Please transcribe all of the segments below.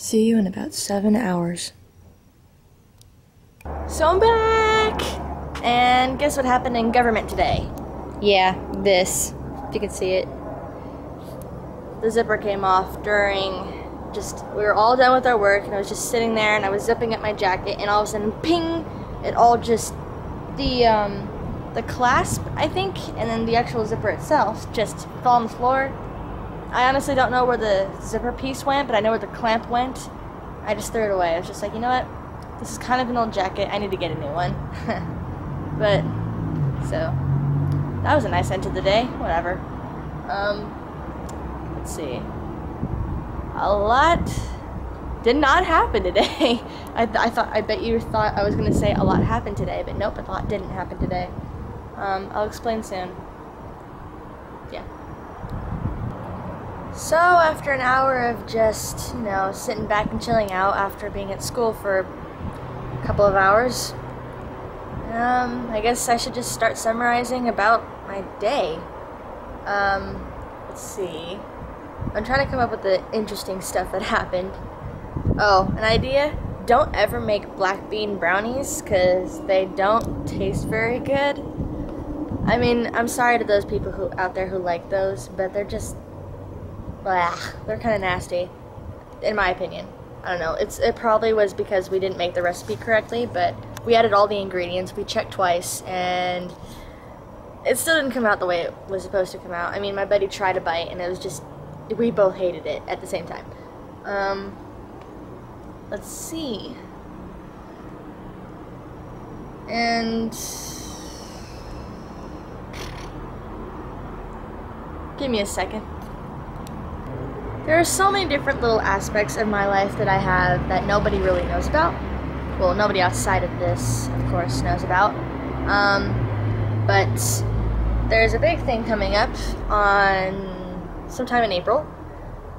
See you in about 7 hours. So I'm back! And guess what happened in government today? Yeah, this. If you can see it. The zipper came off during we were all done with our work, and I was just sitting there, and I was zipping up my jacket, and all of a sudden, ping! It all just, the clasp, I think, and then the actual zipper itself just fell on the floor. I honestly don't know where the zipper piece went, but I know where the clamp went. I just threw it away. I was just like, you know what? This is kind of an old jacket. I need to get a new one. But, so, that was a nice end to the day. Whatever. Let's see. A lot did not happen today. I bet you thought I was going to say a lot happened today, but nope, a lot didn't happen today. I'll explain soon. Yeah. So after an hour of just, sitting back and chilling out after being at school for a couple of hours, I guess I should just start summarizing about my day. Let's see. I'm trying to come up with the interesting stuff that happened. Oh, an idea? Don't ever make black bean brownies, because they don't taste very good. I mean, I'm sorry to those people out there who like those, but they're just, blah, they're kind of nasty, in my opinion. I don't know, it probably was because we didn't make the recipe correctly, but we added all the ingredients, we checked twice, and it still didn't come out the way it was supposed to come out. I mean, my buddy tried a bite, and it was just, we both hated it at the same time. Let's see. And give me a second. There are so many different little aspects of my life that I have that nobody really knows about. Well, nobody outside of this, of course, knows about. But there's a big thing coming up on sometime in April,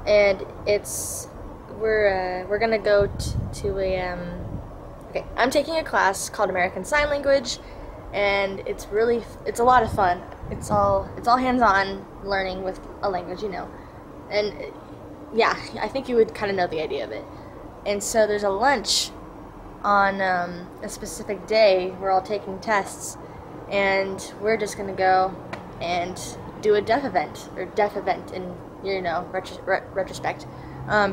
and we're gonna go to a okay, I'm taking a class called American Sign Language, and it's a lot of fun. It's all hands-on learning with a language, and yeah, I think you would kind of know the idea of it. And so there's a lunch on a specific day. We're all taking tests, and we're just gonna go and do a deaf event in retrospect.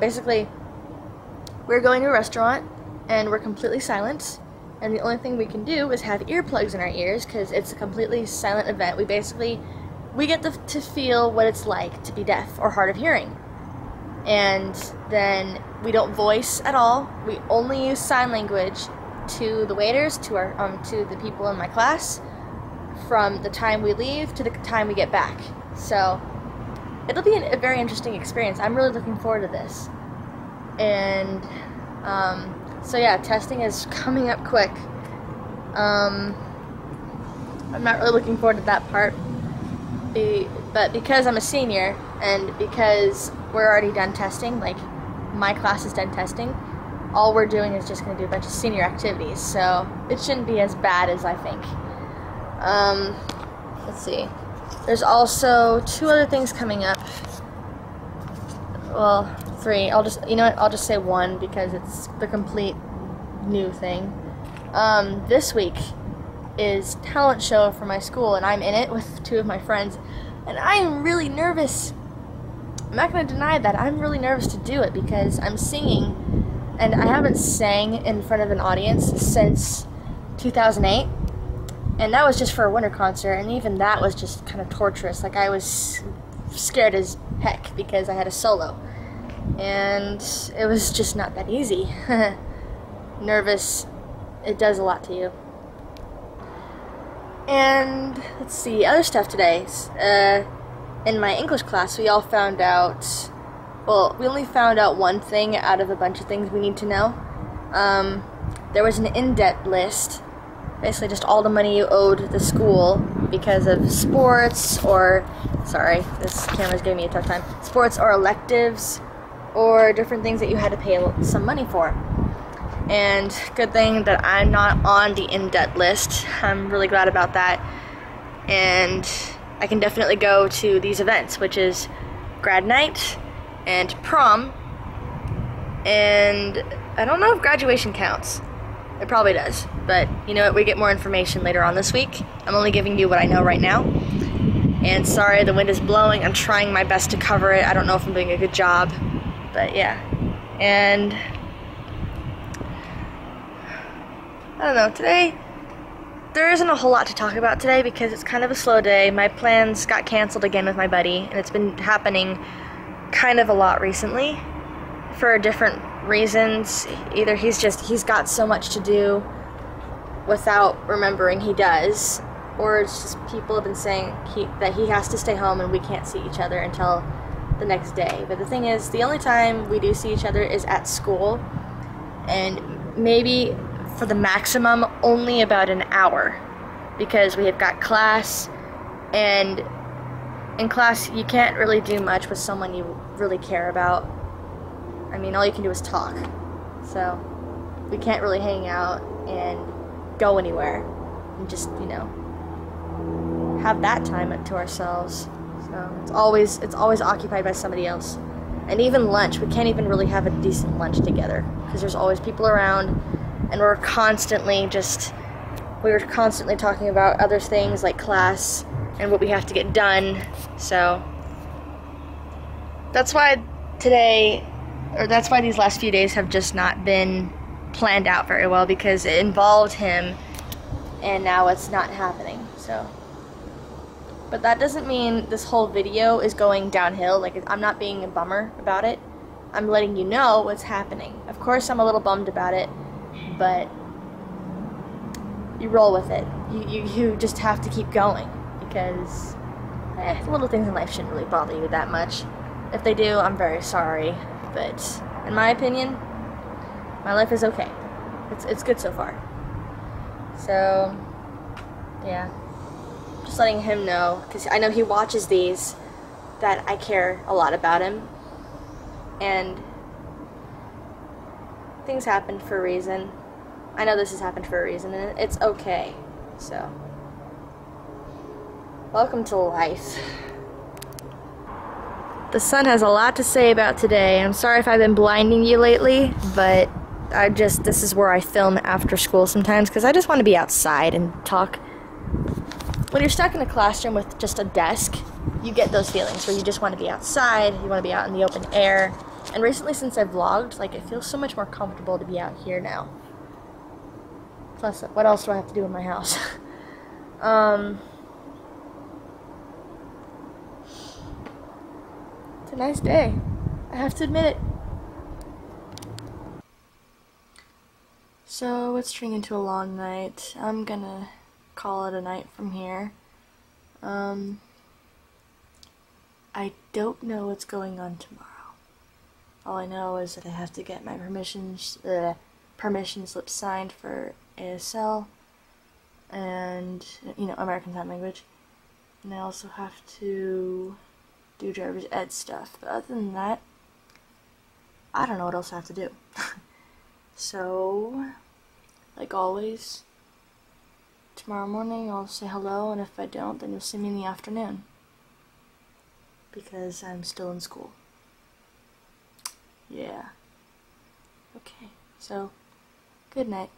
Basically, we're going to a restaurant, and we're completely silent, and the only thing we can do is have earplugs in our ears, because it's a completely silent event. We get to feel what it's like to be deaf or hard of hearing. And then we don't voice at all. We only use sign language to the waiters, to the people in my class, from the time we leave to the time we get back. So it'll be a very interesting experience. I'm really looking forward to this. And so yeah, testing is coming up quick. I'm not really looking forward to that part, but because I'm a senior and because we're already done testing, like my class is done testing, all we're doing is just going to do a bunch of senior activities, so it shouldn't be as bad as I think. Let's see. There's also 2 other things coming up. Well, 3. I'll just say 1 because it's the complete new thing. This week is talent show for my school, and I'm in it with 2 of my friends, and I am really nervous. I'm not going to deny that. I'm really nervous to do it because I'm singing, and I haven't sang in front of an audience since 2008, and that was just for a winter concert, and even that was just kind of torturous. Like, I was scared as heck because I had a solo, and it was just not that easy. Nervous, it does a lot to you. And let's see, other stuff today. In my English class, we all found out, well, we only found out one thing out of a bunch of things we need to know. There was an in-debt list, basically just all the money you owed the school because of sports or, sorry, this camera's giving me a tough time, sports or electives or different things that you had to pay some money for. And good thing that I'm not on the in-debt list. I'm really glad about that. And I can definitely go to these events, which is grad night and prom And I don't know if graduation counts. It probably does, but you know what, we get more information later on this week. I'm only giving you what I know right now. And sorry, the wind is blowing. I'm trying my best to cover it. I don't know if I'm doing a good job, but yeah. And I don't know, today, there isn't a whole lot to talk about today because it's kind of a slow day. My plans got canceled again with my buddy, and it's been happening kind of a lot recently for different reasons. Either he's got so much to do without remembering he does, or it's just people have been saying that he has to stay home and we can't see each other until the next day. But the thing is, the only time we do see each other is at school, and maybe for the maximum only about an hour, because we have got class, and in class you can't really do much with someone you really care about. I mean, all you can do is talk, so we can't really hang out and go anywhere and just, you know, have that time to ourselves. So it's always occupied by somebody else. And even lunch, we can't even really have a decent lunch together because there's always people around, and we're constantly talking about other things like class and what we have to get done. So that's why these last few days have just not been planned out very well, because it involved him and now it's not happening. So, but that doesn't mean this whole video is going downhill. Like, I'm not being a bummer about it. I'm letting you know what's happening. Of course I'm a little bummed about it, but you roll with it. You just have to keep going, because the little things in life shouldn't really bother you that much. If they do, I'm very sorry, but in my opinion, my life is okay. It's good so far. So, yeah. Just letting him know, because I know he watches these, that I care a lot about him. And things happen for a reason. I know this has happened for a reason, and it's okay. So, welcome to life. The sun has a lot to say about today. I'm sorry if I've been blinding you lately, but this is where I film after school sometimes, because I just want to be outside and talk. When you're stuck in a classroom with just a desk, you get those feelings where you just want to be outside, you want to be out in the open air. And recently, since I've vlogged, like, it feels so much more comfortable to be out here now. Plus, what else do I have to do in my house? It's a nice day. I have to admit it. So, it's turning into a long night. I'm gonna call it a night from here. I don't know what's going on tomorrow. All I know is that I have to get my permission slip signed for ASL and, you know, American Sign Language. And I also have to do driver's ed stuff. But other than that, I don't know what else I have to do. So, like always, tomorrow morning I'll say hello, and if I don't, then you'll see me in the afternoon. Because I'm still in school. Yeah. Okay, so, good night.